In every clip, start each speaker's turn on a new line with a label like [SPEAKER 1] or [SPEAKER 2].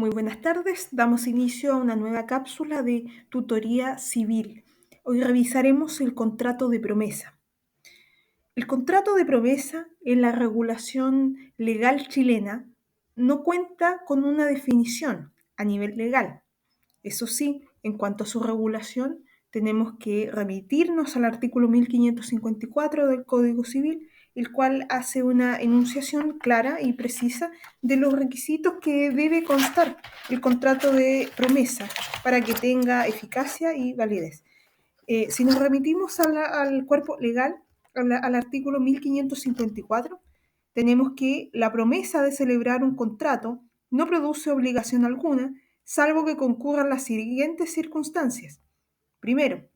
[SPEAKER 1] Muy buenas tardes, damos inicio a una nueva cápsula de tutoría civil. Hoy revisaremos el contrato de promesa. El contrato de promesa en la regulación legal chilena no cuenta con una definición a nivel legal. Eso sí, en cuanto a su regulación, tenemos que remitirnos al artículo 1554 del Código Civil, el cual hace una enunciación clara y precisa de los requisitos que debe constar el contrato de promesa para que tenga eficacia y validez. Si nos remitimos al cuerpo legal, al artículo 1554, tenemos que la promesa de celebrar un contrato no produce obligación alguna, salvo que concurran las siguientes circunstancias. Primero,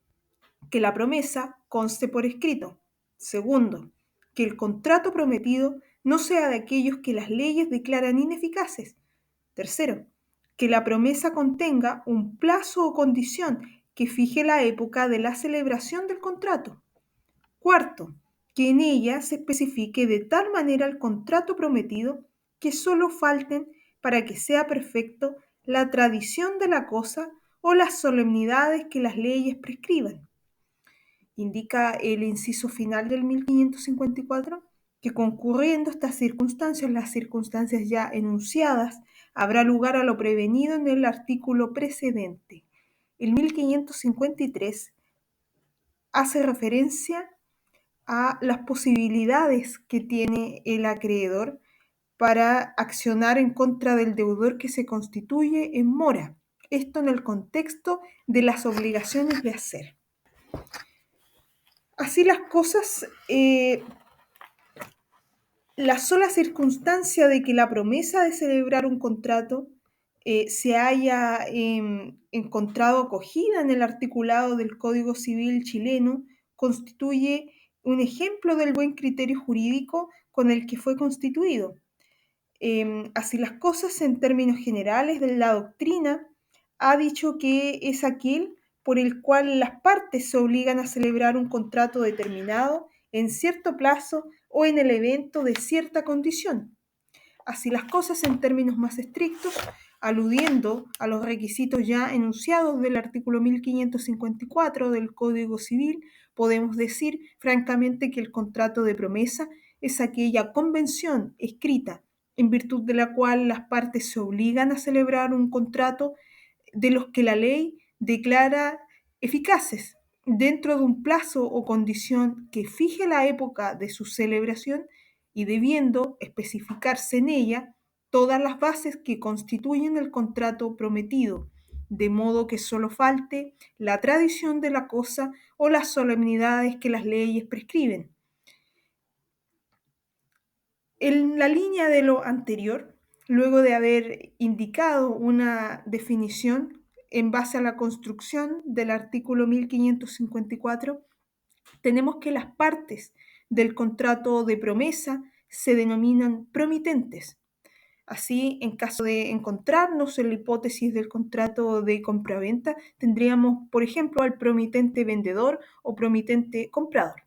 [SPEAKER 1] que la promesa conste por escrito. Segundo, que el contrato prometido no sea de aquellos que las leyes declaran ineficaces. Tercero, que la promesa contenga un plazo o condición que fije la época de la celebración del contrato. Cuarto, que en ella se especifique de tal manera el contrato prometido que solo falten para que sea perfecto la tradición de la cosa o las solemnidades que las leyes prescriban. Indica el inciso final del 1554 que concurriendo estas circunstancias, las circunstancias ya enunciadas, habrá lugar a lo prevenido en el artículo precedente. El 1553 hace referencia a las posibilidades que tiene el acreedor para accionar en contra del deudor que se constituye en mora. Esto en el contexto de las obligaciones de hacer. Así las cosas, la sola circunstancia de que la promesa de celebrar un contrato se haya encontrado acogida en el articulado del Código Civil chileno constituye un ejemplo del buen criterio jurídico con el que fue constituido. Así las cosas, en términos generales de la doctrina, ha dicho que es aquel por el cual las partes se obligan a celebrar un contrato determinado en cierto plazo o en el evento de cierta condición. Así las cosas, en términos más estrictos, aludiendo a los requisitos ya enunciados del artículo 1554 del Código Civil, podemos decir francamente que el contrato de promesa es aquella convención escrita en virtud de la cual las partes se obligan a celebrar un contrato de los que la ley declara eficaces dentro de un plazo o condición que fije la época de su celebración y debiendo especificarse en ella todas las bases que constituyen el contrato prometido, de modo que solo falte la tradición de la cosa o las solemnidades que las leyes prescriben. En la línea de lo anterior, luego de haber indicado una definición en base a la construcción del artículo 1554, tenemos que las partes del contrato de promesa se denominan promitentes. Así, en caso de encontrarnos en la hipótesis del contrato de compraventa, tendríamos, por ejemplo, al promitente vendedor o promitente comprador.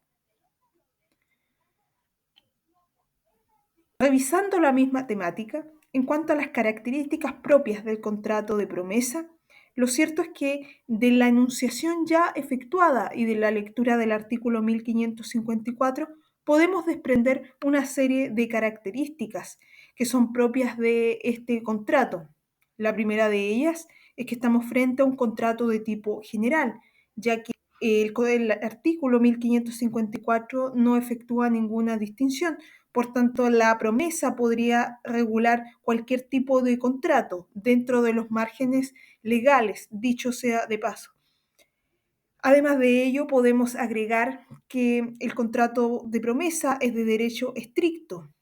[SPEAKER 1] Revisando la misma temática, en cuanto a las características propias del contrato de promesa, lo cierto es que de la enunciación ya efectuada y de la lectura del artículo 1554 podemos desprender una serie de características que son propias de este contrato. La primera de ellas es que estamos frente a un contrato de tipo general, ya que el artículo 1554 no efectúa ninguna distinción. Por tanto, la promesa podría regular cualquier tipo de contrato dentro de los márgenes legales, dicho sea de paso. Además de ello, podemos agregar que el contrato de promesa es de derecho estricto.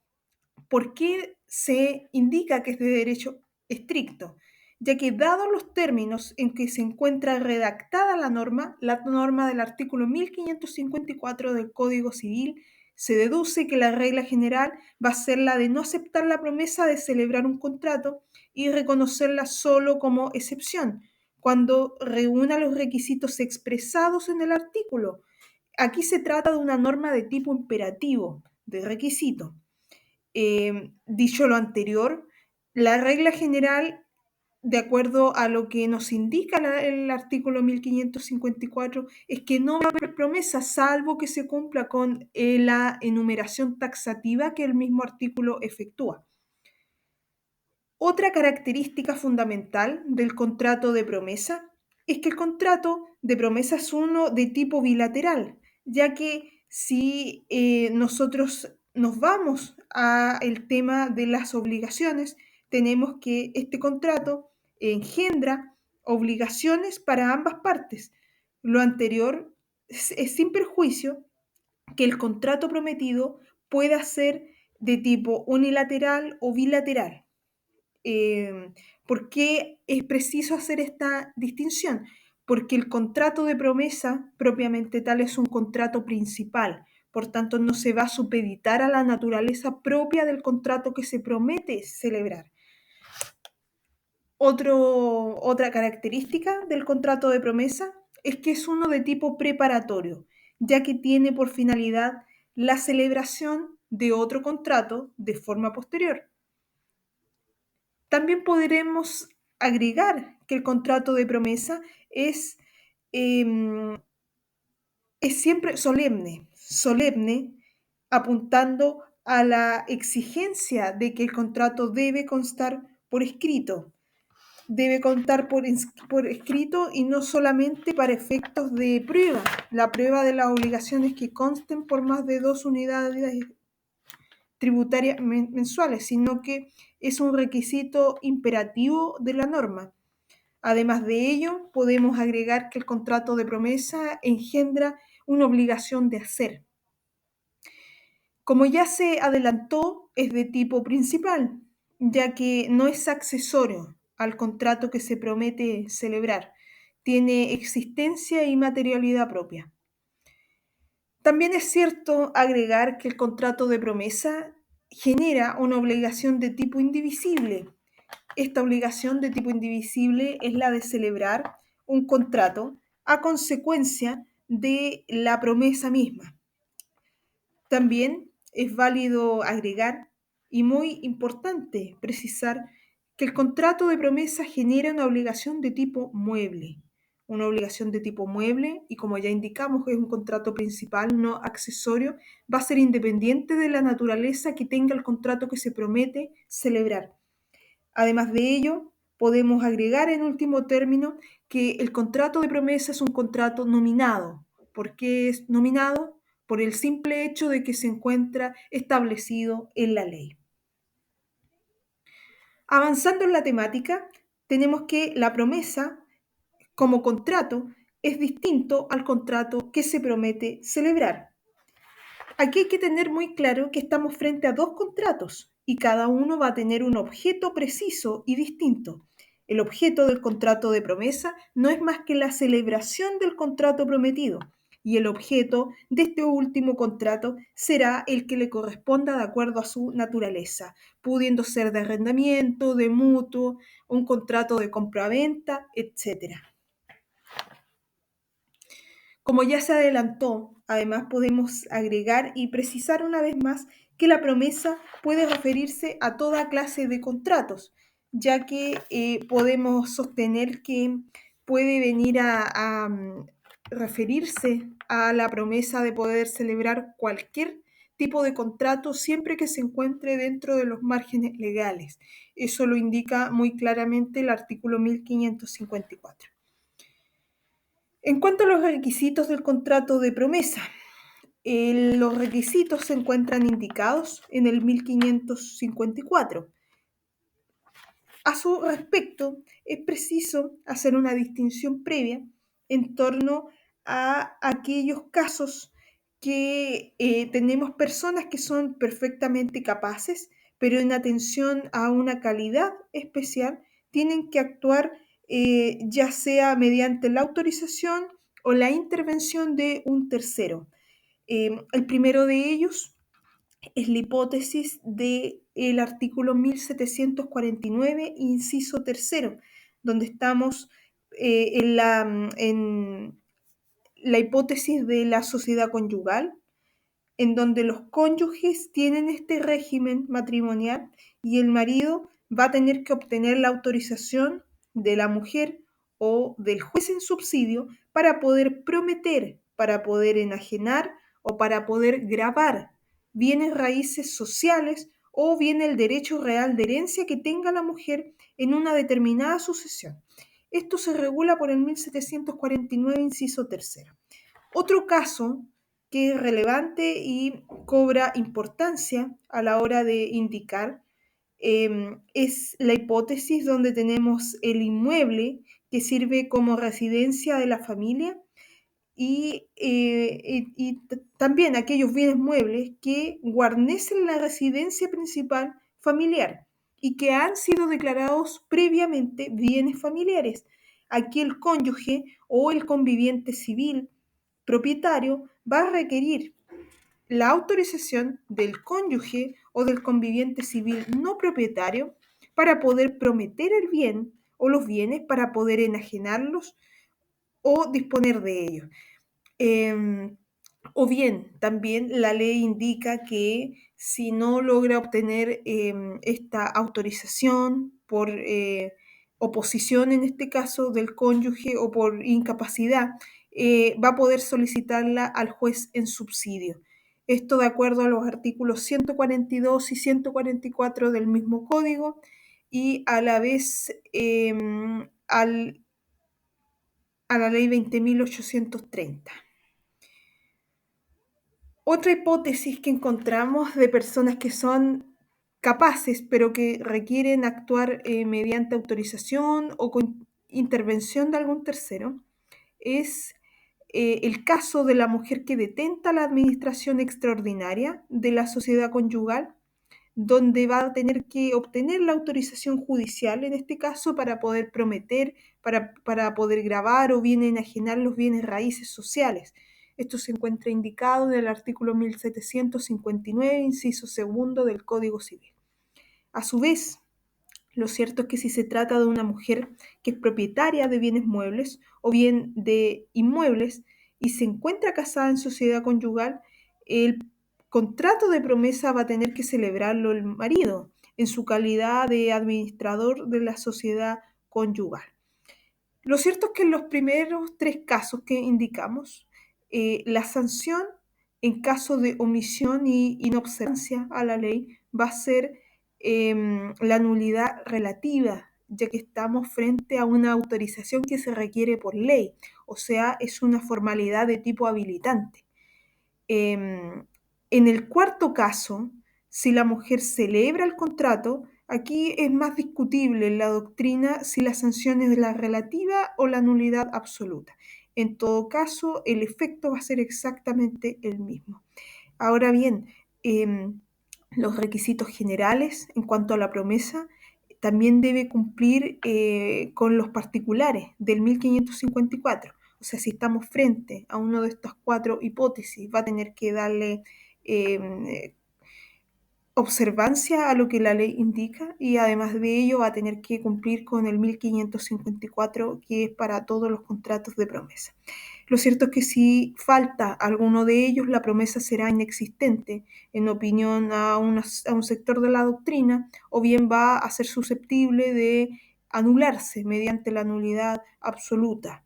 [SPEAKER 1] ¿Por qué se indica que es de derecho estricto? Ya que dados los términos en que se encuentra redactada la norma del artículo 1554 del Código Civil, se deduce que la regla general va a ser la de no aceptar la promesa de celebrar un contrato y reconocerla solo como excepción, cuando reúna los requisitos expresados en el artículo. Aquí se trata de una norma de tipo imperativo, de requisito. Dicho lo anterior, la regla general de acuerdo a lo que nos indica el artículo 1554, es que no va a haber promesa salvo que se cumpla con la enumeración taxativa que el mismo artículo efectúa. Otra característica fundamental del contrato de promesa es que el contrato de promesa es uno de tipo bilateral, ya que si nosotros nos vamos al tema de las obligaciones, tenemos que este contrato engendra obligaciones para ambas partes. Lo anterior es sin perjuicio que el contrato prometido pueda ser de tipo unilateral o bilateral. Eh, ¿Por qué es preciso hacer esta distinción? Porque el contrato de promesa propiamente tal es un contrato principal, por tanto no se va a supeditar a la naturaleza propia del contrato que se promete celebrar. Otra característica del contrato de promesa es que es uno de tipo preparatorio, ya que tiene por finalidad la celebración de otro contrato de forma posterior. También podremos agregar que el contrato de promesa es, em, es siempre solemne, apuntando a la exigencia de que el contrato debe constar por escrito, debe contar por escrito y no solamente para efectos de prueba, la prueba de las obligaciones que consten por más de 2 unidades tributarias mensuales, sino que es un requisito imperativo de la norma. Además de ello, podemos agregar que el contrato de promesa engendra una obligación de hacer. Como ya se adelantó, es de tipo principal, ya que no es accesorio al contrato que se promete celebrar. Tiene existencia y materialidad propia. También es cierto agregar que el contrato de promesa genera una obligación de tipo indivisible. Esta obligación de tipo indivisible es la de celebrar un contrato a consecuencia de la promesa misma. También es válido agregar y muy importante precisar que el contrato de promesa genera una obligación de tipo mueble. Una obligación de tipo mueble y como ya indicamos que es un contrato principal, no accesorio, va a ser independiente de la naturaleza que tenga el contrato que se promete celebrar. Además de ello, podemos agregar en último término que el contrato de promesa es un contrato nominado. ¿Por qué es nominado? Por el simple hecho de que se encuentra establecido en la ley. Avanzando en la temática, tenemos que la promesa como contrato es distinto al contrato que se promete celebrar. Aquí hay que tener muy claro que estamos frente a dos contratos y cada uno va a tener un objeto preciso y distinto. El objeto del contrato de promesa no es más que la celebración del contrato prometido y el objeto de este último contrato será el que le corresponda de acuerdo a su naturaleza, pudiendo ser de arrendamiento, de mutuo, un contrato de compraventa, etc. Como ya se adelantó, además podemos agregar y precisar una vez más que la promesa puede referirse a toda clase de contratos, ya que podemos sostener que puede venir a referirse a la promesa de poder celebrar cualquier tipo de contrato siempre que se encuentre dentro de los márgenes legales. Eso lo indica muy claramente el artículo 1554. En cuanto a los requisitos del contrato de promesa, los requisitos se encuentran indicados en el 1554. A su respecto, es preciso hacer una distinción previa en torno a aquellos casos que tenemos personas que son perfectamente capaces, pero en atención a una calidad especial, tienen que actuar ya sea mediante la autorización o la intervención de un tercero. El primero de ellos es la hipótesis del artículo 1749, inciso tercero, donde estamos en la hipótesis de la sociedad conyugal, en donde los cónyuges tienen este régimen matrimonial y el marido va a tener que obtener la autorización de la mujer o del juez en subsidio para poder prometer, para poder enajenar o para poder gravar bienes raíces sociales o bien el derecho real de herencia que tenga la mujer en una determinada sucesión. Esto se regula por el 1749, inciso tercero. Otro caso que es relevante y cobra importancia a la hora de indicar es la hipótesis donde tenemos el inmueble que sirve como residencia de la familia y también aquellos bienes muebles que guarnecen la residencia principal familiar y que han sido declarados previamente bienes familiares. Aquí el cónyuge o el conviviente civil propietario va a requerir la autorización del cónyuge o del conviviente civil no propietario para poder prometer el bien o los bienes para poder enajenarlos o disponer de ellos. Eh, o bien, también la ley indica que si no logra obtener esta autorización por oposición, en este caso del cónyuge o por incapacidad, va a poder solicitarla al juez en subsidio. Esto de acuerdo a los artículos 142 y 144 del mismo código y a la vez a la ley 20.830. Otra hipótesis que encontramos de personas que son capaces, pero que requieren actuar mediante autorización o con intervención de algún tercero, es el caso de la mujer que detenta la administración extraordinaria de la sociedad conyugal, donde va a tener que obtener la autorización judicial, en este caso, para poder prometer, para poder grabar o bien enajenar los bienes raíces sociales. Esto se encuentra indicado en el artículo 1759, inciso segundo del Código Civil. A su vez, lo cierto es que si se trata de una mujer que es propietaria de bienes muebles o bien de inmuebles y se encuentra casada en sociedad conyugal, el contrato de promesa va a tener que celebrarlo el marido en su calidad de administrador de la sociedad conyugal. Lo cierto es que en los primeros tres casos que indicamos, la sanción en caso de omisión y inobservancia a la ley va a ser la nulidad relativa, ya que estamos frente a una autorización que se requiere por ley, o sea, es una formalidad de tipo habilitante. En el cuarto caso, si la mujer celebra el contrato, aquí es más discutible en la doctrina si la sanción es la relativa o la nulidad absoluta. En todo caso, el efecto va a ser exactamente el mismo. Ahora bien, los requisitos generales en cuanto a la promesa también debe cumplir con los particulares del 1554. O sea, si estamos frente a una de estas cuatro hipótesis, va a tener que darle observancia a lo que la ley indica y además de ello va a tener que cumplir con el 1554, que es para todos los contratos de promesa. Lo cierto es que si falta alguno de ellos, la promesa será inexistente, en opinión a un sector de la doctrina, o bien va a ser susceptible de anularse mediante la nulidad absoluta.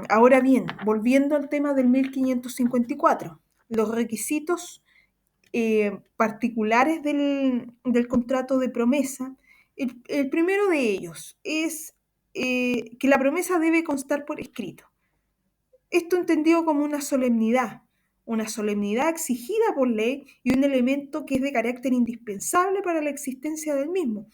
[SPEAKER 1] Ahora bien, volviendo al tema del 1554, los requisitos particulares del contrato de promesa, el primero de ellos es que la promesa debe constar por escrito. Esto entendido como una solemnidad exigida por ley y un elemento que es de carácter indispensable para la existencia del mismo.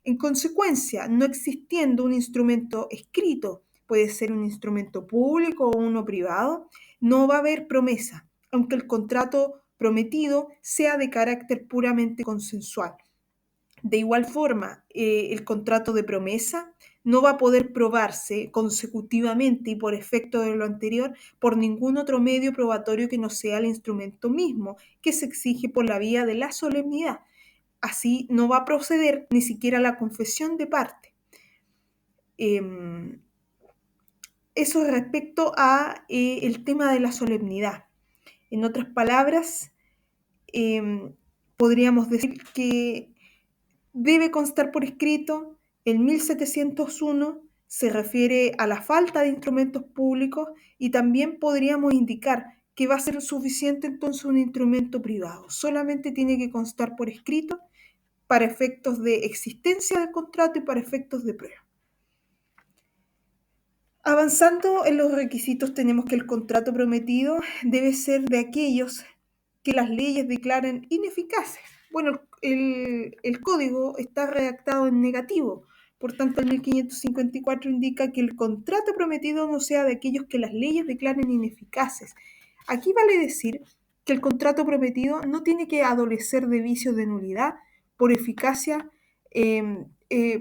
[SPEAKER 1] En consecuencia, no existiendo un instrumento escrito, puede ser un instrumento público o uno privado, no va a haber promesa, aunque el contrato prometido sea de carácter puramente consensual. De igual forma, el contrato de promesa no va a poder probarse consecutivamente y por efecto de lo anterior por ningún otro medio probatorio que no sea el instrumento mismo, que se exige por la vía de la solemnidad. Así no va a proceder ni siquiera la confesión de parte. Eso respecto a el tema de la solemnidad. En otras palabras, podríamos decir que debe constar por escrito, El 1701 se refiere a la falta de instrumentos públicos y también podríamos indicar que va a ser suficiente entonces un instrumento privado. Solamente tiene que constar por escrito para efectos de existencia del contrato y para efectos de prueba. Avanzando en los requisitos, tenemos que el contrato prometido debe ser de aquellos que las leyes declaren ineficaces. Bueno, el código está redactado en negativo, por tanto el 1554 indica que el contrato prometido no sea de aquellos que las leyes declaren ineficaces. Aquí vale decir que el contrato prometido no tiene que adolecer de vicios de nulidad. Por eficacia,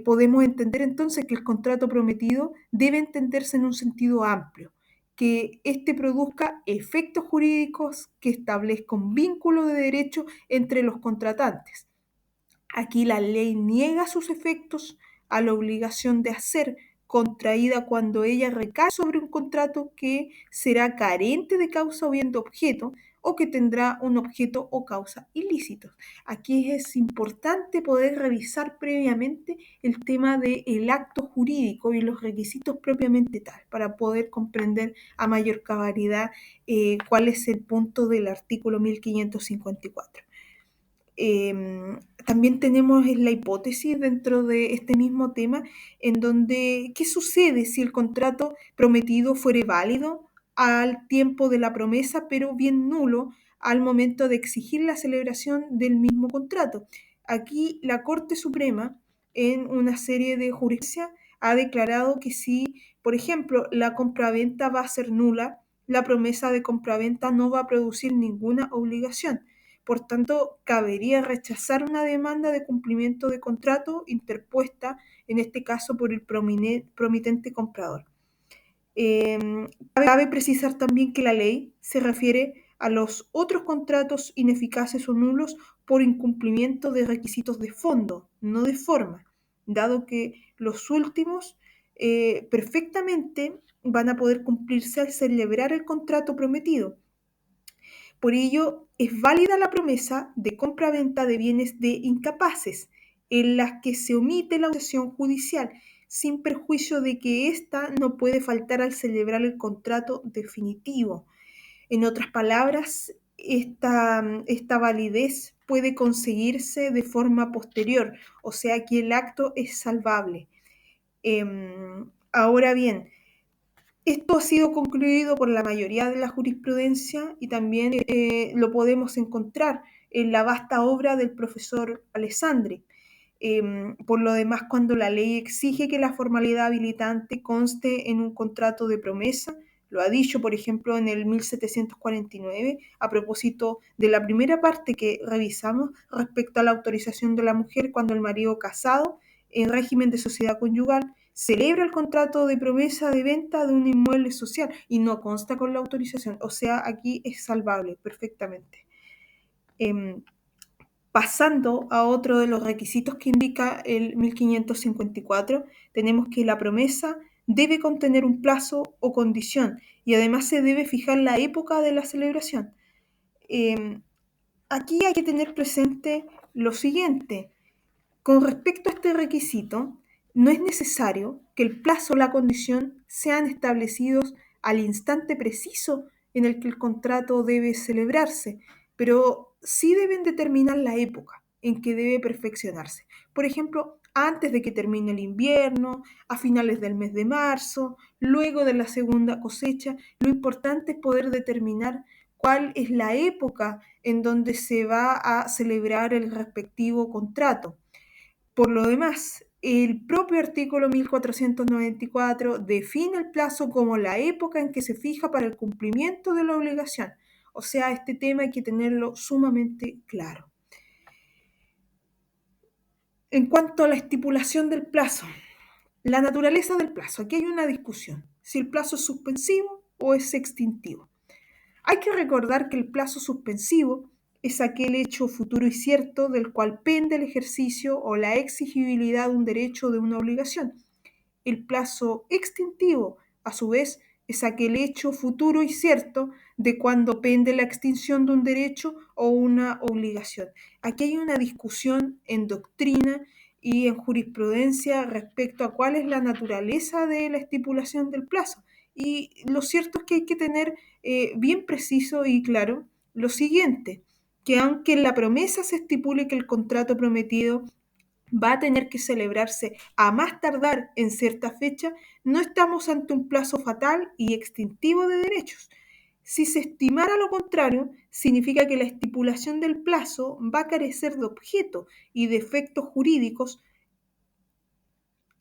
[SPEAKER 1] podemos entender entonces que el contrato prometido debe entenderse en un sentido amplio, que éste produzca efectos jurídicos que establezca un vínculo de derecho entre los contratantes. Aquí la ley niega sus efectos a la obligación de hacer contraída cuando ella recae sobre un contrato que será carente de causa o bien de objeto, o que tendrá un objeto o causa ilícitos. Aquí es importante poder revisar previamente el tema del acto jurídico y los requisitos propiamente tal, para poder comprender a mayor cabalidad cuál es el punto del artículo 1554. También tenemos la hipótesis dentro de este mismo tema en donde, ¿qué sucede si el contrato prometido fuere válido al tiempo de la promesa, pero bien nulo al momento de exigir la celebración del mismo contrato? Aquí la Corte Suprema, en una serie de jurisprudencia, ha declarado que si, por ejemplo, la compraventa va a ser nula, la promesa de compraventa no va a producir ninguna obligación. Por tanto, cabería rechazar una demanda de cumplimiento de contrato interpuesta, en este caso, por el promitente comprador. Eh, Cabe precisar también que la ley se refiere a los otros contratos ineficaces o nulos por incumplimiento de requisitos de fondo, no de forma, dado que los últimos perfectamente van a poder cumplirse al celebrar el contrato prometido. Por ello, es válida la promesa de compra-venta de bienes de incapaces, en las que se omite la autorización judicial, sin perjuicio de que ésta no puede faltar al celebrar el contrato definitivo. En otras palabras, esta validez puede conseguirse de forma posterior, o sea que el acto es salvable. Ahora bien, esto ha sido concluido por la mayoría de la jurisprudencia y también lo podemos encontrar en la vasta obra del profesor Alessandri. Por lo demás, cuando la ley exige que la formalidad habilitante conste en un contrato de promesa, lo ha dicho, por ejemplo, en el 1749, a propósito de la primera parte que revisamos respecto a la autorización de la mujer cuando el marido casado, en régimen de sociedad conyugal, celebra el contrato de promesa de venta de un inmueble social y no consta con la autorización. O sea, aquí es salvable perfectamente. Pasando a otro de los requisitos que indica el 1554, tenemos que la promesa debe contener un plazo o condición y además se debe fijar la época de la celebración. Aquí hay que tener presente lo siguiente. Con respecto a este requisito, no es necesario que el plazo o la condición sean establecidos al instante preciso en el que el contrato debe celebrarse, pero sí deben determinar la época en que debe perfeccionarse. Por ejemplo, antes de que termine el invierno, a finales del mes de marzo, luego de la segunda cosecha. Lo importante es poder determinar cuál es la época en donde se va a celebrar el respectivo contrato. Por lo demás, el propio artículo 1494 define el plazo como la época en que se fija para el cumplimiento de la obligación. O sea, este tema hay que tenerlo sumamente claro. En cuanto a la estipulación del plazo, la naturaleza del plazo, aquí hay una discusión, si el plazo es suspensivo o es extintivo. Hay que recordar que el plazo suspensivo es aquel hecho futuro y cierto del cual pende el ejercicio o la exigibilidad de un derecho o de una obligación. El plazo extintivo, a su vez, es aquel hecho futuro y cierto de cuando pende la extinción de un derecho o una obligación. Aquí hay una discusión en doctrina y en jurisprudencia respecto a cuál es la naturaleza de la estipulación del plazo. Y lo cierto es que hay que tener bien preciso y claro lo siguiente, que aunque en la promesa se estipule que el contrato prometido va a tener que celebrarse a más tardar en cierta fecha, no estamos ante un plazo fatal y extintivo de derechos. Si se estimara lo contrario, significa que la estipulación del plazo va a carecer de objeto y de efectos jurídicos.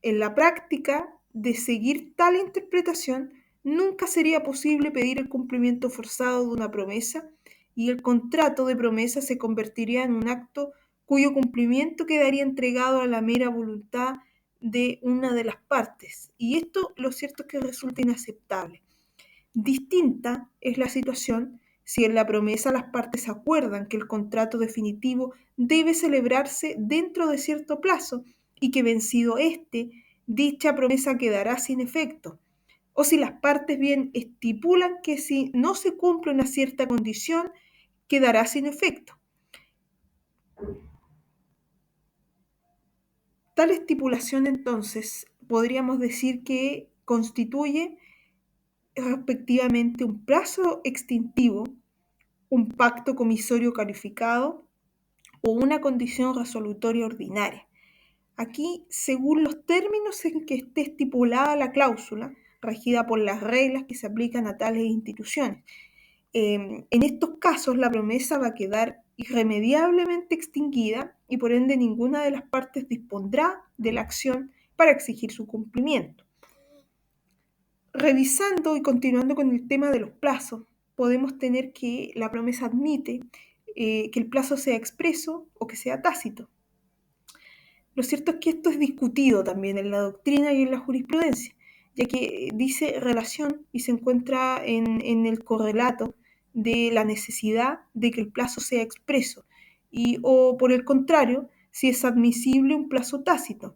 [SPEAKER 1] En la práctica, de seguir tal interpretación, nunca sería posible pedir el cumplimiento forzado de una promesa y el contrato de promesa se convertiría en un acto cuyo cumplimiento quedaría entregado a la mera voluntad de una de las partes. Y esto lo cierto es que resulta inaceptable. Distinta es la situación si en la promesa las partes acuerdan que el contrato definitivo debe celebrarse dentro de cierto plazo y que vencido éste, dicha promesa quedará sin efecto, o si las partes bien estipulan que si no se cumple una cierta condición, quedará sin efecto. Tal estipulación entonces podríamos decir que constituye respectivamente un plazo extintivo, un pacto comisorio calificado o una condición resolutoria ordinaria. Aquí, según los términos en que esté estipulada la cláusula, regida por las reglas que se aplican a tales instituciones. En estos casos, la promesa va a quedar irremediablemente extinguida y por ende ninguna de las partes dispondrá de la acción para exigir su cumplimiento. Revisando y continuando con el tema de los plazos, podemos tener que la promesa admite que el plazo sea expreso o que sea tácito. Lo cierto es que esto es discutido también en la doctrina y en la jurisprudencia, ya que dice relación y se encuentra en el correlato de la necesidad de que el plazo sea expreso o por el contrario, si es admisible un plazo tácito.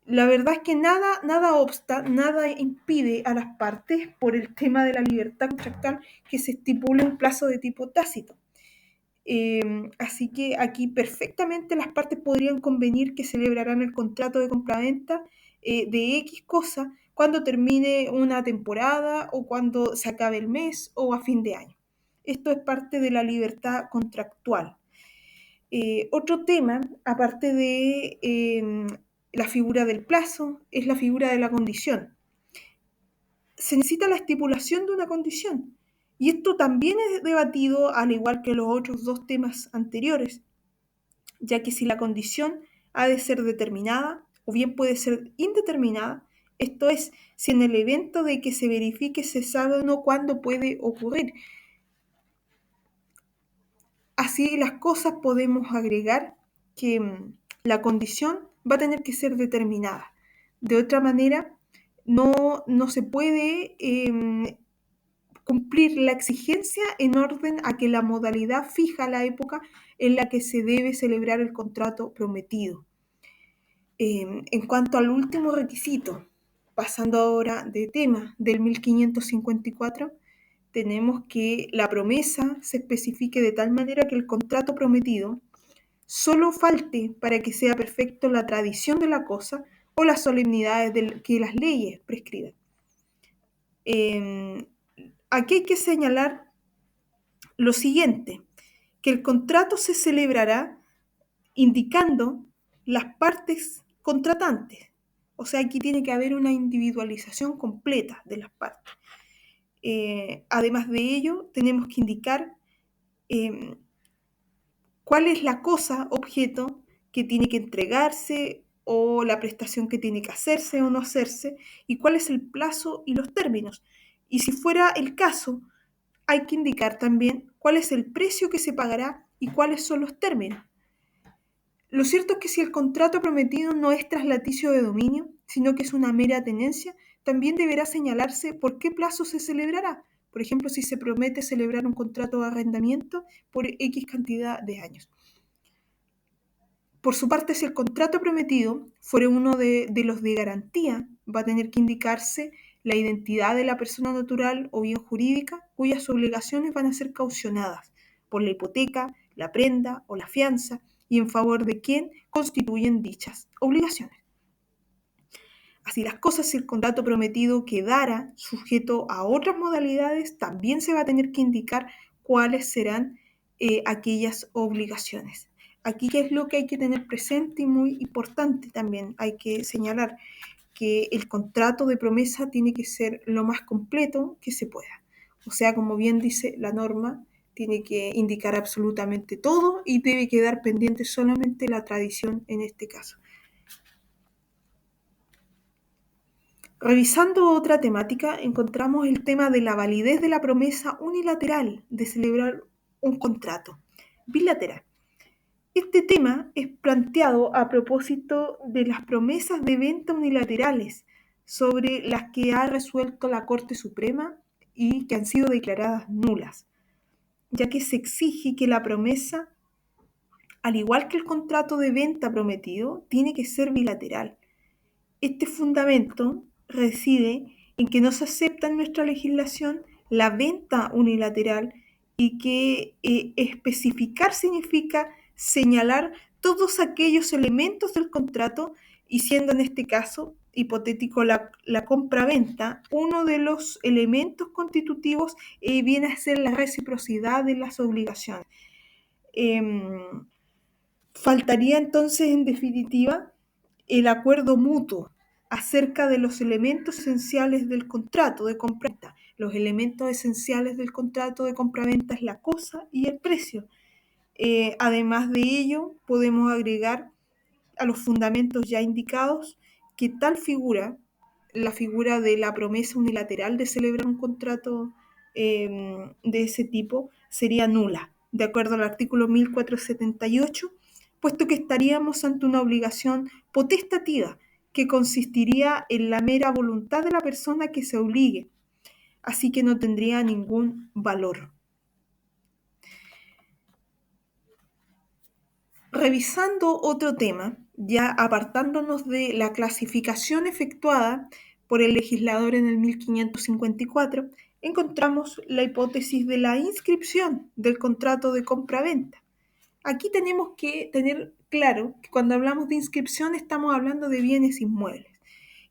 [SPEAKER 1] La verdad es que nada obsta, nada impide a las partes por el tema de la libertad contractual que se estipule un plazo de tipo tácito. Así que aquí perfectamente las partes podrían convenir que celebrarán el contrato de compraventa de X cosa cuando termine una temporada o cuando se acabe el mes o a fin de año. Esto es parte de la libertad contractual. Otro tema, aparte de la figura del plazo, es la figura de la condición. Se necesita la estipulación de una condición. Y esto también es debatido al igual que los otros dos temas anteriores, ya que si la condición ha de ser determinada o bien puede ser indeterminada, esto es, si en el evento de que se verifique se sabe o no cuándo puede ocurrir. Así las cosas podemos agregar que la condición va a tener que ser determinada. De otra manera, no se puede cumplir la exigencia en orden a que la modalidad fija la época en la que se debe celebrar el contrato prometido. En cuanto al último requisito, pasando ahora de tema del 1554, tenemos que la promesa se especifique de tal manera que el contrato prometido solo falte para que sea perfecto la tradición de la cosa o las solemnidades que las leyes prescriben. Aquí hay que señalar lo siguiente, que el contrato se celebrará indicando las partes contratantes. O sea, aquí tiene que haber una individualización completa de las partes. Además de ello, tenemos que indicar cuál es la cosa, objeto, que tiene que entregarse o la prestación que tiene que hacerse o no hacerse, y cuál es el plazo y los términos. Y si fuera el caso, hay que indicar también cuál es el precio que se pagará y cuáles son los términos. Lo cierto es que si el contrato prometido no es traslaticio de dominio, sino que es una mera tenencia, también deberá señalarse por qué plazo se celebrará. Por ejemplo, si se promete celebrar un contrato de arrendamiento por X cantidad de años. Por su parte, si el contrato prometido fuera uno de los de garantía, va a tener que indicarse la identidad de la persona natural o bien jurídica cuyas obligaciones van a ser caucionadas por la hipoteca, la prenda o la fianza, y en favor de quién constituyen dichas obligaciones. Así las cosas, si el contrato prometido quedara sujeto a otras modalidades, también se va a tener que indicar cuáles serán aquellas obligaciones. Aquí, ¿qué es lo que hay que tener presente y muy importante también? Hay que señalar que el contrato de promesa tiene que ser lo más completo que se pueda. O sea, como bien dice la norma, tiene que indicar absolutamente todo y debe quedar pendiente solamente la tradición en este caso. Revisando otra temática, encontramos el tema de la validez de la promesa unilateral de celebrar un contrato bilateral. Este tema es planteado a propósito de las promesas de venta unilaterales sobre las que ha resuelto la Corte Suprema y que han sido declaradas nulas, ya que se exige que la promesa, al igual que el contrato de venta prometido, tiene que ser bilateral. Este fundamento reside en que no se acepta en nuestra legislación la venta unilateral y que especificar significa señalar todos aquellos elementos del contrato y siendo en este caso hipotético la compraventa, uno de los elementos constitutivos viene a ser la reciprocidad de las obligaciones. Em, Faltaría entonces, en definitiva, el acuerdo mutuo acerca de los elementos esenciales del contrato de compraventa. Los elementos esenciales del contrato de compraventa es la cosa y el precio. Además de ello, podemos agregar a los fundamentos ya indicados que tal figura, la figura de la promesa unilateral de celebrar un contrato de ese tipo, sería nula, de acuerdo al artículo 1478, puesto que estaríamos ante una obligación potestativa que consistiría en la mera voluntad de la persona que se obligue, así que no tendría ningún valor. Revisando otro tema, ya apartándonos de la clasificación efectuada por el legislador en el 1554, encontramos la hipótesis de la inscripción del contrato de compraventa. Aquí tenemos que tener claro que cuando hablamos de inscripción estamos hablando de bienes inmuebles.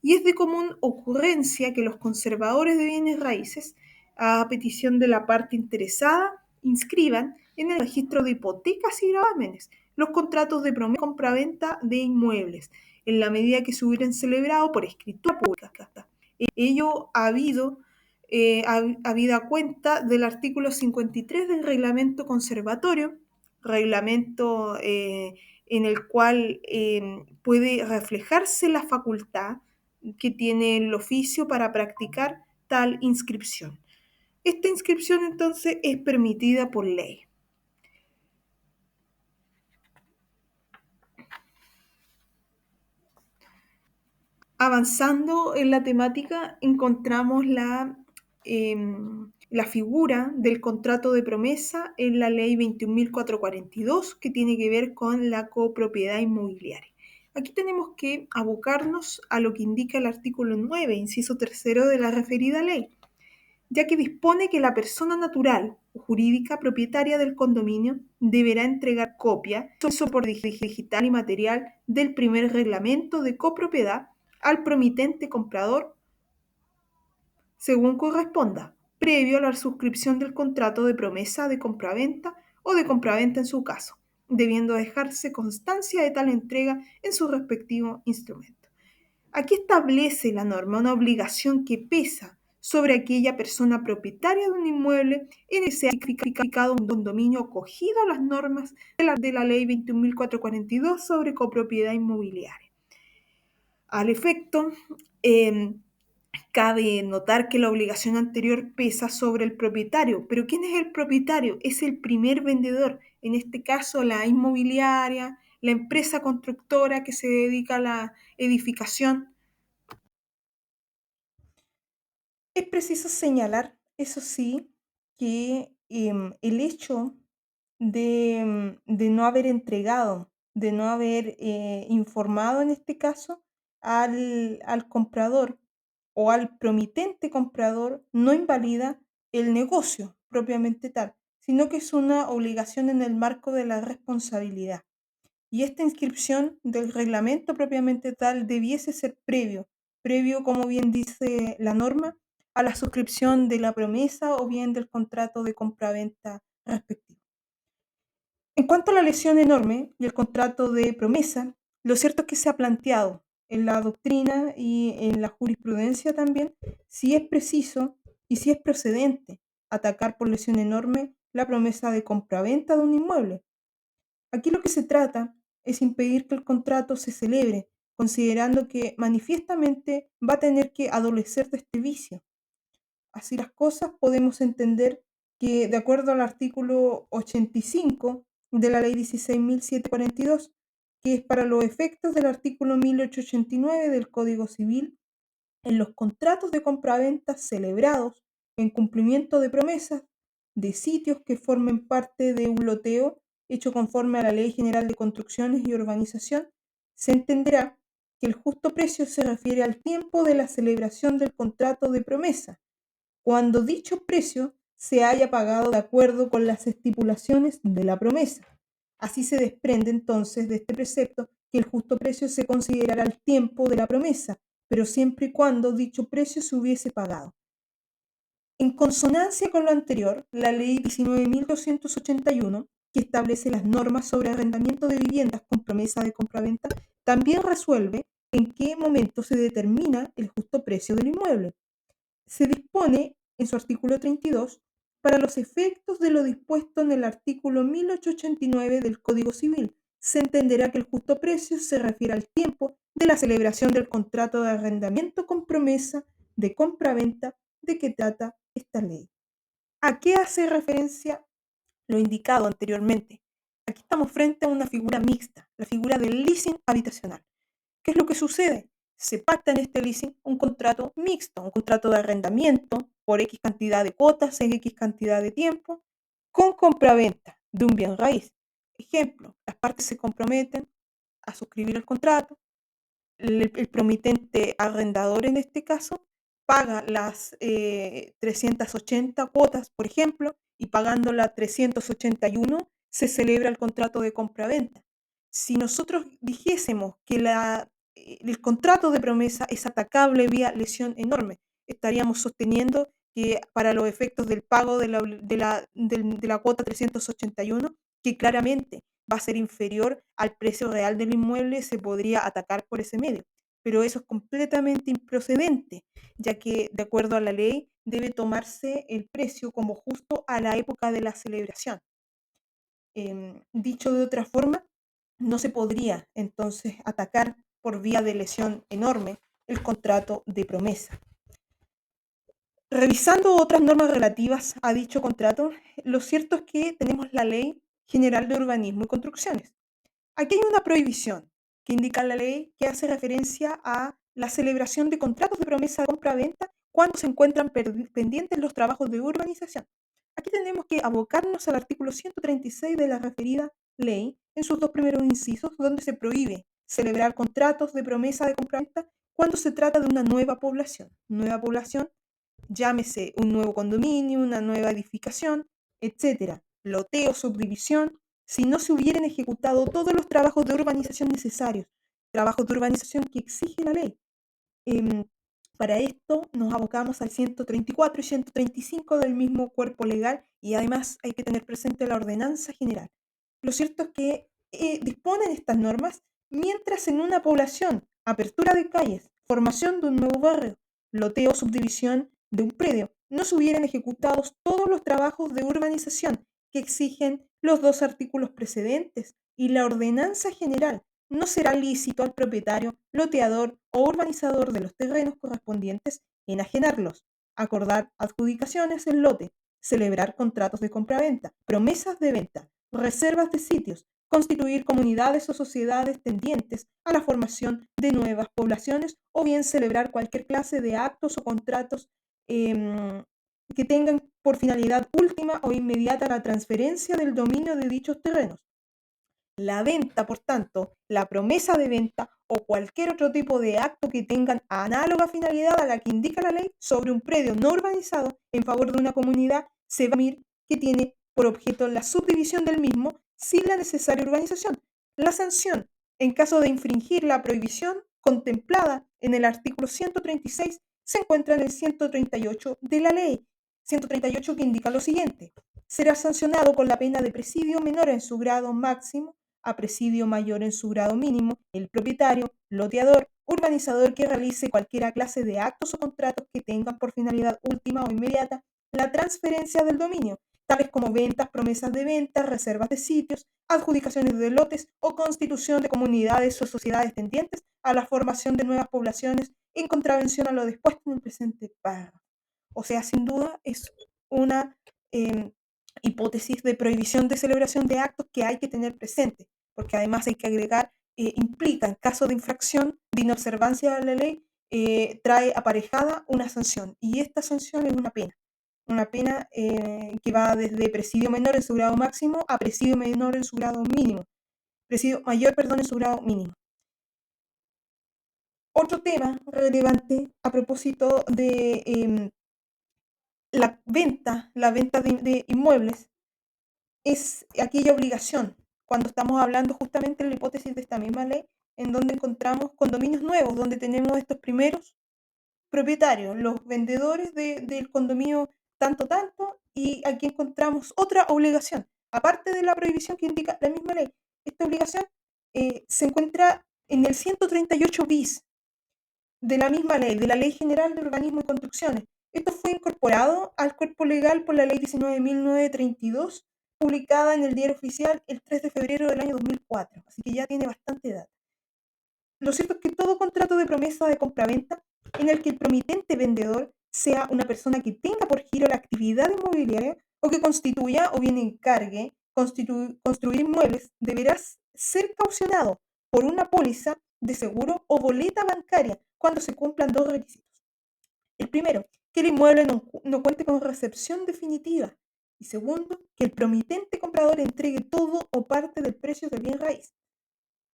[SPEAKER 1] Y es de común ocurrencia que los conservadores de bienes raíces, a petición de la parte interesada, inscriban en el registro de hipotecas y gravámenes los contratos de promesa compraventa de inmuebles, en la medida que se hubieran celebrado por escritura pública. Ello habida cuenta del artículo 53 del reglamento conservatorio, reglamento en el cual puede reflejarse la facultad que tiene el oficio para practicar tal inscripción. Esta inscripción entonces es permitida por ley. Avanzando en la temática, encontramos la figura del contrato de promesa en la ley 21.442, que tiene que ver con la copropiedad inmobiliaria. Aquí tenemos que abocarnos a lo que indica el artículo 9, inciso tercero de la referida ley, ya que dispone que la persona natural o jurídica propietaria del condominio deberá entregar copia, soporte digital y material del primer reglamento de copropiedad al promitente comprador según corresponda, previo a la suscripción del contrato de promesa de compraventa o de compraventa en su caso, debiendo dejarse constancia de tal entrega en su respectivo instrumento. Aquí establece la norma una obligación que pesa sobre aquella persona propietaria de un inmueble en el que sea edificado un condominio acogido a las normas de la ley 21.442 sobre copropiedad inmobiliaria. Al efecto, cabe notar que la obligación anterior pesa sobre el propietario, pero ¿quién es el propietario? Es el primer vendedor, en este caso la inmobiliaria, la empresa constructora que se dedica a la edificación. Es preciso señalar, eso sí, que el hecho de no haber entregado, de no haber informado en este caso al comprador o al promitente comprador no invalida el negocio propiamente tal, sino que es una obligación en el marco de la responsabilidad. y esta inscripción del reglamento propiamente tal debiese ser previo, como bien dice la norma, a la suscripción de la promesa o bien del contrato de compraventa respectivo. En cuanto a la lesión enorme y el contrato de promesa, lo cierto es que se ha planteado en la doctrina y en la jurisprudencia también si es preciso y si es procedente atacar por lesión enorme la promesa de compraventa de un inmueble. Aquí lo que se trata es impedir que el contrato se celebre, considerando que manifiestamente va a tener que adolecer de este vicio. Así las cosas, podemos entender que, de acuerdo al artículo 85 de la Ley 16.742, que es para los efectos del artículo 1889 del Código Civil, en los contratos de compraventa celebrados en cumplimiento de promesas de sitios que formen parte de un loteo hecho conforme a la Ley General de Construcciones y Urbanización, se entenderá que el justo precio se refiere al tiempo de la celebración del contrato de promesa, cuando dicho precio se haya pagado de acuerdo con las estipulaciones de la promesa. Así se desprende entonces de este precepto que el justo precio se considerará el tiempo de la promesa, pero siempre y cuando dicho precio se hubiese pagado. En consonancia con lo anterior, la Ley 19.281, que establece las normas sobre arrendamiento de viviendas con promesa de compraventa, también resuelve en qué momento se determina el justo precio del inmueble. Se dispone en su artículo 32 para los efectos de lo dispuesto en el artículo 1889 del Código Civil. Se entenderá que el justo precio se refiere al tiempo de la celebración del contrato de arrendamiento con promesa de compraventa de que trata esta ley. ¿A qué hace referencia lo indicado anteriormente? Aquí estamos frente a una figura mixta, la figura del leasing habitacional. ¿Qué es lo que sucede? Se pacta en este leasing un contrato mixto, un contrato de arrendamiento por X cantidad de cuotas en X cantidad de tiempo, con compraventa de un bien raíz. Ejemplo, las partes se comprometen a suscribir el contrato, el promitente arrendador en este caso paga las 380 cuotas, por ejemplo, y pagando la 381 se celebra el contrato de compraventa. Si nosotros dijésemos que el contrato de promesa es atacable vía lesión enorme, estaríamos sosteniendo que para los efectos del pago de la cuota 381, que claramente va a ser inferior al precio real del inmueble, se podría atacar por ese medio. Pero eso es completamente improcedente, ya que de acuerdo a la ley debe tomarse el precio como justo a la época de la celebración. Dicho de otra forma, no se podría entonces atacar por vía de lesión enorme el contrato de promesa. Revisando otras normas relativas a dicho contrato, lo cierto es que tenemos la Ley General de Urbanismo y Construcciones. Aquí hay una prohibición que indica la ley que hace referencia a la celebración de contratos de promesa de compra-venta cuando se encuentran pendientes los trabajos de urbanización. Aquí tenemos que abocarnos al artículo 136 de la referida ley en sus dos primeros incisos, donde se prohíbe celebrar contratos de promesa de compra-venta cuando se trata de una nueva población. Nueva población, llámese un nuevo condominio, una nueva edificación, etcétera. Loteo, subdivisión, si no se hubieran ejecutado todos los trabajos de urbanización necesarios, trabajos de urbanización que exige la ley. Em, para esto nos abocamos al 134 y 135 del mismo cuerpo legal, y además hay que tener presente la ordenanza general. Lo cierto es que disponen estas normas mientras en una población, apertura de calles, formación de un nuevo barrio, loteo, subdivisión de un predio, no se hubieran ejecutado todos los trabajos de urbanización que exigen los dos artículos precedentes y la ordenanza general, no será lícito al propietario, loteador o urbanizador de los terrenos correspondientes enajenarlos, acordar adjudicaciones en lote, celebrar contratos de compraventa, promesas de venta, reservas de sitios, constituir comunidades o sociedades tendientes a la formación de nuevas poblaciones o bien celebrar cualquier clase de actos o contratos que tengan por finalidad última o inmediata la transferencia del dominio de dichos terrenos. La venta, por tanto, la promesa de venta o cualquier otro tipo de acto que tengan análoga finalidad a la que indica la ley sobre un predio no urbanizado en favor de una comunidad se va a asumir que tiene por objeto la subdivisión del mismo sin la necesaria urbanización. La sanción, en caso de infringir la prohibición contemplada en el artículo 136, se encuentra en el 138 de la ley. 138 que indica lo siguiente: será sancionado con la pena de presidio menor en su grado máximo a presidio mayor en su grado mínimo el propietario, loteador, urbanizador que realice cualquiera clase de actos o contratos que tengan por finalidad última o inmediata la transferencia del dominio, tales como ventas, promesas de ventas, reservas de sitios, adjudicaciones de lotes o constitución de comunidades o sociedades tendientes a la formación de nuevas poblaciones en contravención a lo dispuesto en el presente párrafo. O sea, sin duda es una eh, hipótesis de prohibición de celebración de actos que hay que tener presente, porque además hay que agregar, implica en caso de infracción, de inobservancia de la ley, trae aparejada una sanción, y esta sanción es una pena que va desde presidio menor en su grado máximo a presidio menor en su grado mínimo, presidio mayor, perdón, en su grado mínimo. Otro tema relevante a propósito de la venta de inmuebles es aquella obligación, cuando estamos hablando justamente en la hipótesis de esta misma ley, en donde encontramos condominios nuevos, donde tenemos estos primeros propietarios, los vendedores del condominio tanto tanto, y aquí encontramos otra obligación, aparte de la prohibición que indica la misma ley. Esta obligación se encuentra en el 138 bis de la misma ley, de la Ley General de Urbanismo y Construcciones. Esto fue incorporado al cuerpo legal por la Ley 19.932, publicada en el Diario Oficial el 3 de febrero del año 2004, así que ya tiene bastante edad. Lo cierto es que todo contrato de promesa de compraventa en el que el promitente vendedor sea una persona que tenga por giro la actividad inmobiliaria o que constituya o bien encargue construir inmuebles deberá ser caucionado por una póliza de seguro o boleta bancaria cuando se cumplan dos requisitos. El primero, que el inmueble no cuente con recepción definitiva. Y segundo, que el promitente comprador entregue todo o parte del precio del bien raíz.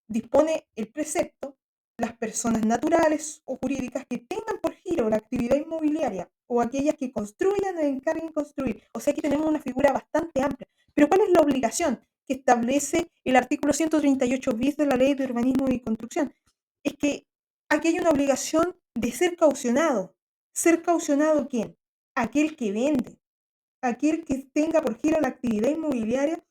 [SPEAKER 1] Dispone el precepto: las personas naturales o jurídicas que tengan por giro la actividad inmobiliaria o aquellas que construyan o encarguen construir. O sea, aquí tenemos una figura bastante amplia. Pero ¿cuál es la obligación que establece el artículo 138 bis de la Ley de Urbanismo y Construcción? Es que aquí hay una obligación de ser caucionado. ¿Ser caucionado quién? Aquel que vende, aquel que tenga por giro la actividad inmobiliaria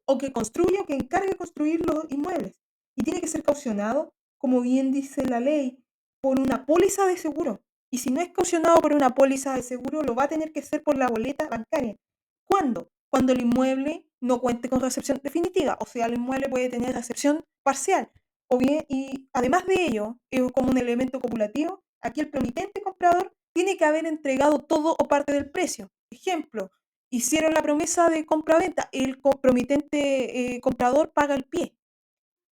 [SPEAKER 1] o que construya o que encargue construir los inmuebles. Y tiene que ser caucionado, como bien dice la ley, por una póliza de seguro. Y si no es caucionado por una póliza de seguro, lo va a tener que hacer por la boleta bancaria. ¿Cuándo? Cuando el inmueble no cuente con recepción definitiva, o sea, el inmueble puede tener recepción parcial. O bien, y además de ello, como un elemento copulativo, aquí el promitente comprador tiene que haber entregado todo o parte del precio. Ejemplo, hicieron la promesa de compraventa, el compromitente comprador paga el pie.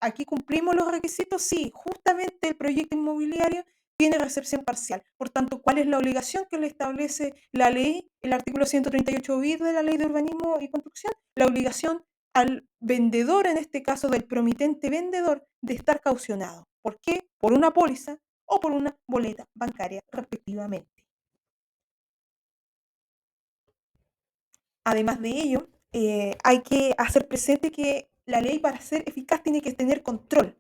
[SPEAKER 1] Aquí cumplimos los requisitos, sí, justamente el proyecto inmobiliario tiene recepción parcial. Por tanto, ¿cuál es la obligación que le establece la ley, el artículo 138 bis de la Ley de Urbanismo y Construcción? La obligación al vendedor, en este caso del promitente vendedor, de estar caucionado. ¿Por qué? Por una póliza o por una boleta bancaria, respectivamente. Además de ello, hay que hacer presente que la ley, para ser eficaz, tiene que tener control.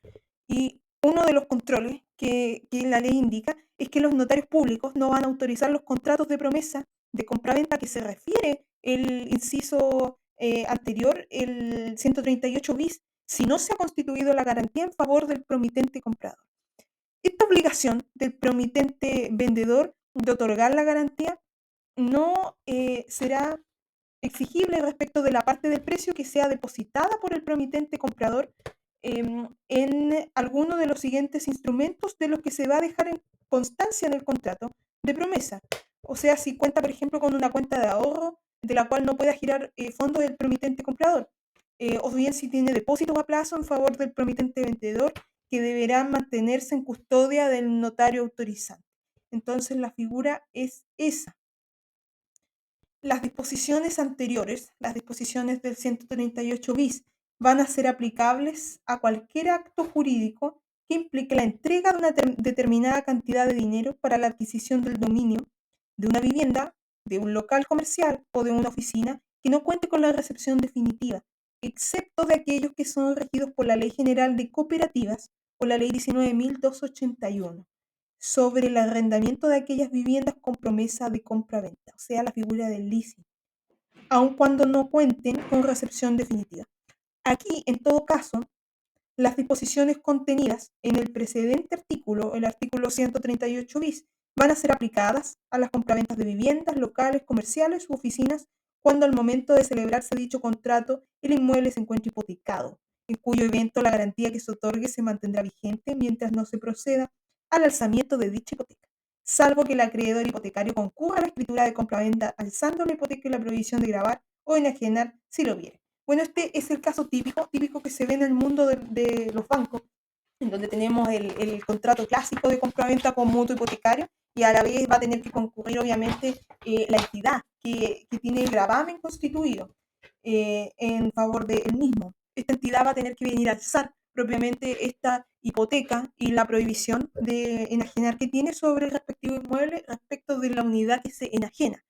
[SPEAKER 1] Y uno de los controles que la ley indica es que los notarios públicos no van a autorizar los contratos de promesa de compraventa que se refiere el inciso anterior, el 138 bis, si no se ha constituido la garantía en favor del promitente comprador. Esta obligación del promitente vendedor de otorgar la garantía no será exigible respecto de la parte del precio que sea depositada por el promitente comprador en alguno de los siguientes instrumentos de los que se va a dejar en constancia en el contrato de promesa. O sea, si cuenta, por ejemplo, con una cuenta de ahorro de la cual no pueda girar fondos del promitente comprador, o bien si tiene depósitos a plazo en favor del promitente vendedor que deberán mantenerse en custodia del notario autorizante. Entonces, la figura es esa. Las disposiciones anteriores, las disposiciones del 138 bis, van a ser aplicables a cualquier acto jurídico que implique la entrega de una determinada cantidad de dinero para la adquisición del dominio de una vivienda, de un local comercial o de una oficina que no cuente con la recepción definitiva. excepto de aquellos que son regidos por la Ley General de Cooperativas o la Ley 19.281, sobre el arrendamiento de aquellas viviendas con promesa de compra-venta, o sea, la figura del leasing, aun cuando no cuenten con recepción definitiva. Aquí, en todo caso, las disposiciones contenidas en el precedente artículo, el artículo 138 bis, van a ser aplicadas a las compraventas de viviendas, locales, comerciales u oficinas cuando al momento de celebrarse dicho contrato el inmueble se encuentre hipotecado, en cuyo evento la garantía que se otorgue se mantendrá vigente mientras no se proceda al alzamiento de dicha hipoteca, salvo que el acreedor hipotecario concurra a la escritura de compraventa alzando la hipoteca y la prohibición de gravar o enajenar si lo viere. Bueno, este es el caso típico que se ve en el mundo de los bancos, en donde tenemos el contrato clásico de compraventa con mutuo hipotecario y a la vez va a tener que concurrir obviamente la entidad que tiene el gravamen constituido en favor del mismo. Esta entidad va a tener que venir a alzar propiamente esta hipoteca y la prohibición de enajenar que tiene sobre el respectivo inmueble respecto de la unidad que se enajena.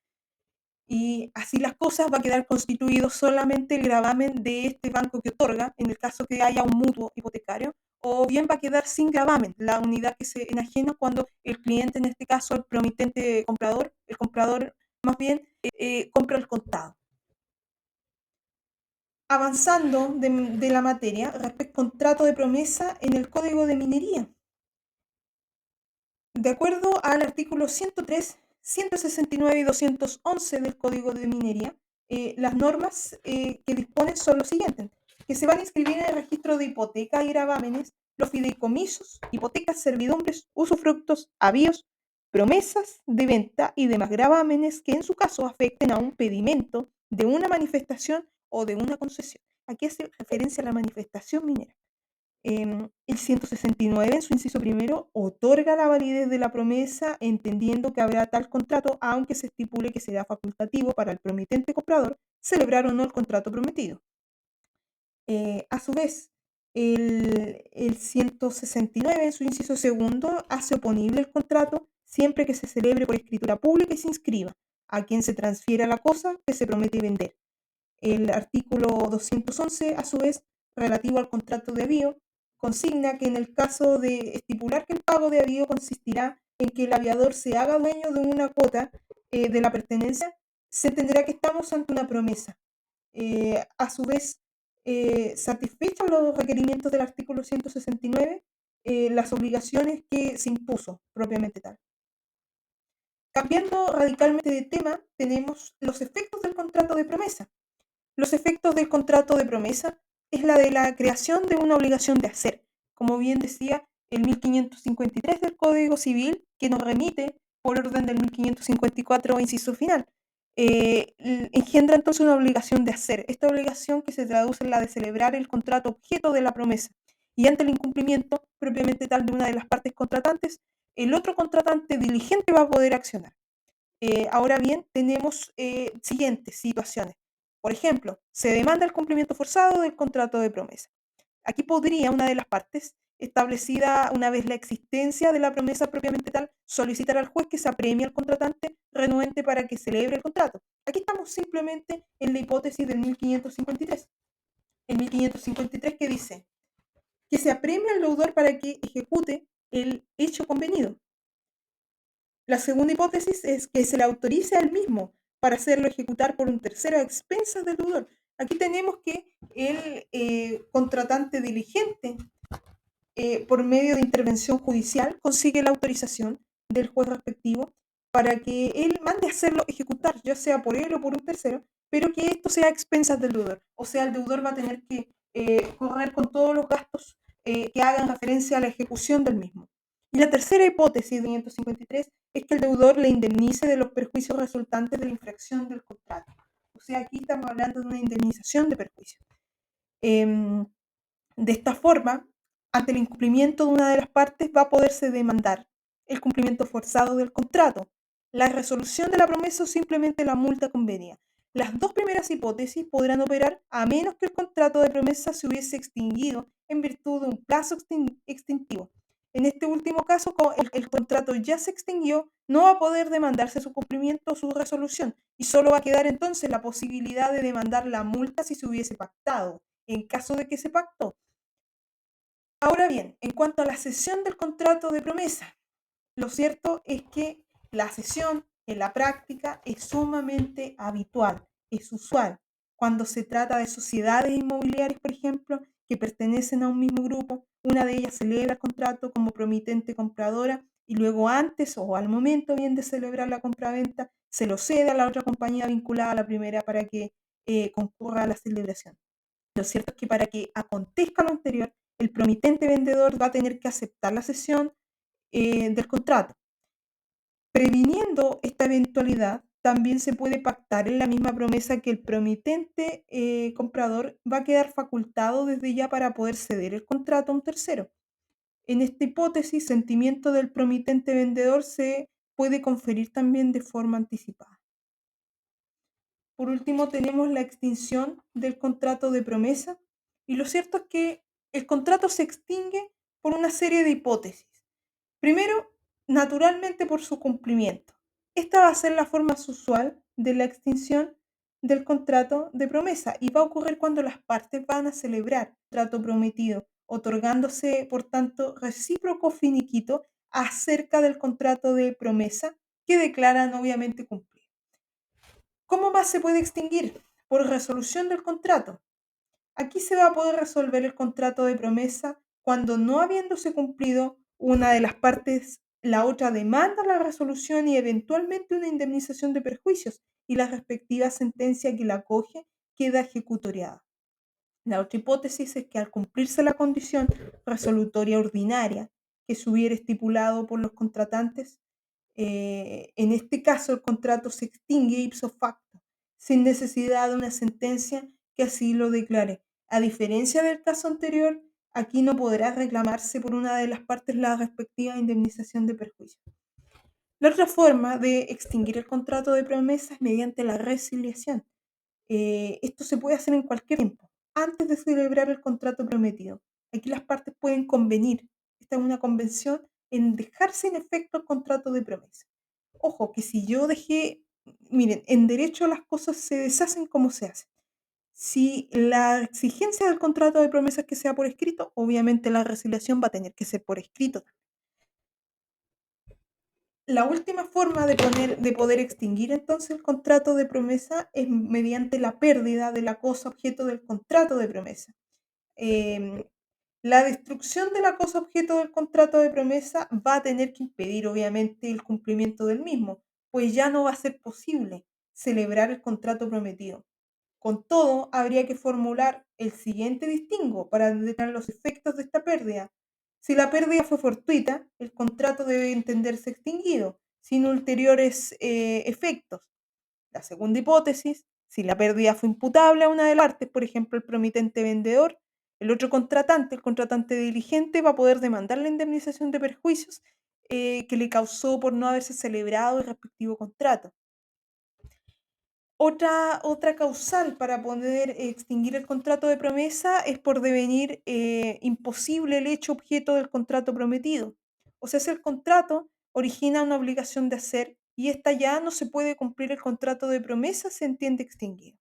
[SPEAKER 1] Y así las cosas va a quedar constituido solamente el gravamen de este banco que otorga, en el caso que haya un mutuo hipotecario, o bien va a quedar sin gravamen la unidad que se enajena cuando el cliente, en este caso el promitente comprador, el comprador más bien, compra el contado. Avanzando de la materia, respecto al contrato de promesa en el Código de Minería. De acuerdo al artículo 103, 169 y 211 del Código de Minería, las normas que disponen son los siguientes: que se van a inscribir en el registro de hipotecas y gravámenes los fideicomisos, hipotecas, servidumbres, usufructos, avíos, promesas de venta y demás gravámenes que en su caso afecten a un pedimento de una manifestación o de una concesión. Aquí hace referencia a la manifestación minera. El 169, en su inciso primero, otorga la validez de la promesa, entendiendo que habrá tal contrato, aunque se estipule que será facultativo para el promitente comprador celebrar o no el contrato prometido. A su vez, el 169, en su inciso segundo, hace oponible el contrato siempre que se celebre por escritura pública y se inscriba a quien se transfiera la cosa que se promete vender. El artículo 211, a su vez, relativo al contrato de avío, consigna que en el caso de estipular que el pago de avío consistirá en que el aviador se haga dueño de una cuota de la pertenencia, se entenderá que estamos ante una promesa. A su vez, satisfechos los requerimientos del artículo 169, las obligaciones que se impuso propiamente tal. Cambiando radicalmente de tema, tenemos los efectos del contrato de promesa. Los efectos del contrato de promesa es la de la creación de una obligación de hacer, como bien decía el 1553 del Código Civil, que nos remite por orden del 1554, inciso final. Engendra entonces una obligación de hacer, esta obligación que se traduce en la de celebrar el contrato objeto de la promesa, y ante el incumplimiento propiamente tal de una de las partes contratantes, el otro contratante diligente va a poder accionar. Ahora bien, tenemos siguientes situaciones. Por ejemplo, se demanda el cumplimiento forzado del contrato de promesa. Aquí podría una de las partes, establecida una vez la existencia de la promesa propiamente tal, solicitar al juez que se apremie al contratante renuente para que celebre el contrato. Aquí estamos simplemente en la hipótesis del 1553. El 1553 que dice que se apremie al deudor para que ejecute el hecho convenido. La segunda hipótesis es que se le autorice al mismo para hacerlo ejecutar por un tercero a expensas del deudor. Aquí tenemos que el contratante diligente, por medio de intervención judicial, consigue la autorización del juez respectivo para que él mande a hacerlo ejecutar, ya sea por él o por un tercero, pero que esto sea a expensas del deudor. O sea, el deudor va a tener que correr con todos los gastos que hagan referencia a la ejecución del mismo. Y la tercera hipótesis de 553 es que el deudor le indemnice de los perjuicios resultantes de la infracción del contrato. O sea, aquí estamos hablando de una indemnización de perjuicios. De esta forma, ante el incumplimiento de una de las partes va a poderse demandar el cumplimiento forzado del contrato, la resolución de la promesa o simplemente la multa convenida. Las dos primeras hipótesis podrán operar a menos que el contrato de promesa se hubiese extinguido en virtud de un plazo extintivo. En este último caso, el contrato ya se extinguió, no va a poder demandarse su cumplimiento o su resolución y solo va a quedar entonces la posibilidad de demandar la multa si se hubiese pactado, en caso de que se pactó. Ahora bien, en cuanto a la cesión del contrato de promesa, lo cierto es que la cesión en la práctica es sumamente habitual, es usual. Cuando se trata de sociedades inmobiliarias, por ejemplo, que pertenecen a un mismo grupo, una de ellas celebra el contrato como promitente compradora y luego antes o al momento bien de celebrar la compraventa se lo cede a la otra compañía vinculada a la primera para que concurra a la celebración. Lo cierto es que para que acontezca lo anterior, el promitente vendedor va a tener que aceptar la cesión del contrato. Previniendo esta eventualidad, también se puede pactar en la misma promesa que el promitente comprador va a quedar facultado desde ya para poder ceder el contrato a un tercero. En esta hipótesis, sentimiento del promitente vendedor se puede conferir también de forma anticipada. Por último, tenemos la extinción del contrato de promesa y lo cierto es que el contrato se extingue por una serie de hipótesis. Primero, naturalmente por su cumplimiento. Esta va a ser la forma usual de la extinción del contrato de promesa y va a ocurrir cuando las partes van a celebrar el contrato prometido, otorgándose, por tanto, recíproco finiquito acerca del contrato de promesa que declaran obviamente cumplir. ¿Cómo más se puede extinguir? Por resolución del contrato. Aquí se va a poder resolver el contrato de promesa cuando no habiéndose cumplido una de las partes, la otra demanda la resolución y eventualmente una indemnización de perjuicios y la respectiva sentencia que la acoge queda ejecutoriada. La otra hipótesis es que al cumplirse la condición resolutoria ordinaria que se hubiera estipulado por los contratantes, en este caso el contrato se extingue ipso facto, sin necesidad de una sentencia que así lo declare. A diferencia del caso anterior, aquí no podrá reclamarse por una de las partes la respectiva indemnización de perjuicio. La otra forma de extinguir el contrato de promesa es mediante la resiliación. Esto se puede hacer en cualquier tiempo, antes de celebrar el contrato prometido. Aquí las partes pueden convenir. Esta es una convención en dejar sin efecto el contrato de promesa. Ojo, que si yo dejé, miren, en derecho las cosas se deshacen como se hacen. Si la exigencia del contrato de promesa es que sea por escrito, obviamente la resiliación va a tener que ser por escrito. La última forma de poder extinguir entonces el contrato de promesa es mediante la pérdida de la cosa objeto del contrato de promesa. Em, la destrucción de la cosa objeto del contrato de promesa va a tener que impedir obviamente el cumplimiento del mismo, pues ya no va a ser posible celebrar el contrato prometido. Con todo, habría que formular el siguiente distingo para determinar los efectos de esta pérdida. Si la pérdida fue fortuita, el contrato debe entenderse extinguido, sin ulteriores efectos. La segunda hipótesis, si la pérdida fue imputable a una de las partes, por ejemplo, el promitente vendedor, el otro contratante, el contratante diligente, va a poder demandar la indemnización de perjuicios que le causó por no haberse celebrado el respectivo contrato. Otra causal para poder extinguir el contrato de promesa es por devenir imposible el hecho objeto del contrato prometido. O sea, si el contrato origina una obligación de hacer y esta ya no se puede cumplir el contrato de promesa, se entiende extinguido.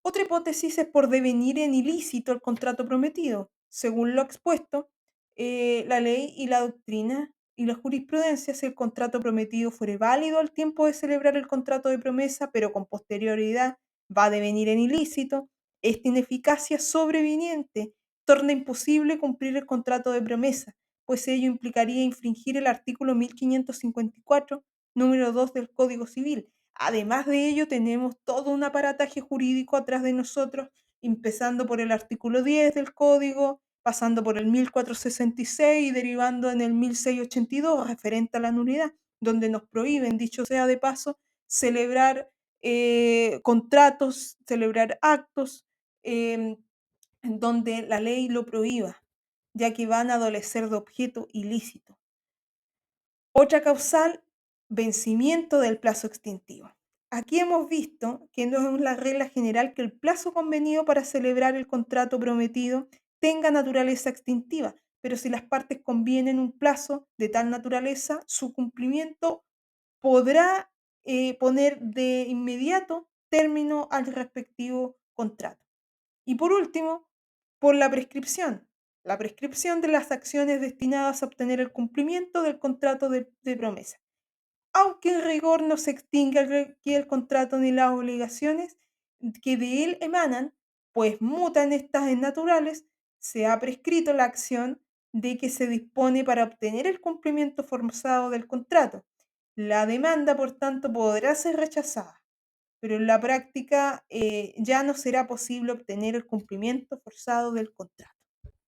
[SPEAKER 1] Otra hipótesis es por devenir en ilícito el contrato prometido. Según lo expuesto, la ley y la doctrina y la jurisprudencia, si el contrato prometido fuere válido al tiempo de celebrar el contrato de promesa, pero con posterioridad va a devenir en ilícito, esta ineficacia sobreviniente torna imposible cumplir el contrato de promesa, pues ello implicaría infringir el artículo 1554, número 2 del Código Civil. Además de ello, tenemos todo un aparataje jurídico atrás de nosotros, empezando por el artículo 10 del código, pasando por el 1466 y derivando en el 1682 referente a la nulidad, donde nos prohíben, dicho sea de paso, celebrar contratos, celebrar actos en donde la ley lo prohíba, ya que van a adolecer de objeto ilícito. Otra causal, vencimiento del plazo extintivo. Aquí hemos visto que no es la regla general que el plazo convenido para celebrar el contrato prometido tenga naturaleza extintiva, pero si las partes convienen un plazo de tal naturaleza, su cumplimiento podrá poner de inmediato término al respectivo contrato. Y por último, por la prescripción. La prescripción de las acciones destinadas a obtener el cumplimiento del contrato de promesa. Aunque en rigor no se extinga el contrato ni las obligaciones que de él emanan, pues mutan estas en naturales, se ha prescrito la acción de que se dispone para obtener el cumplimiento forzado del contrato. La demanda, por tanto, podrá ser rechazada, pero en la práctica ya no será posible obtener el cumplimiento forzado del contrato.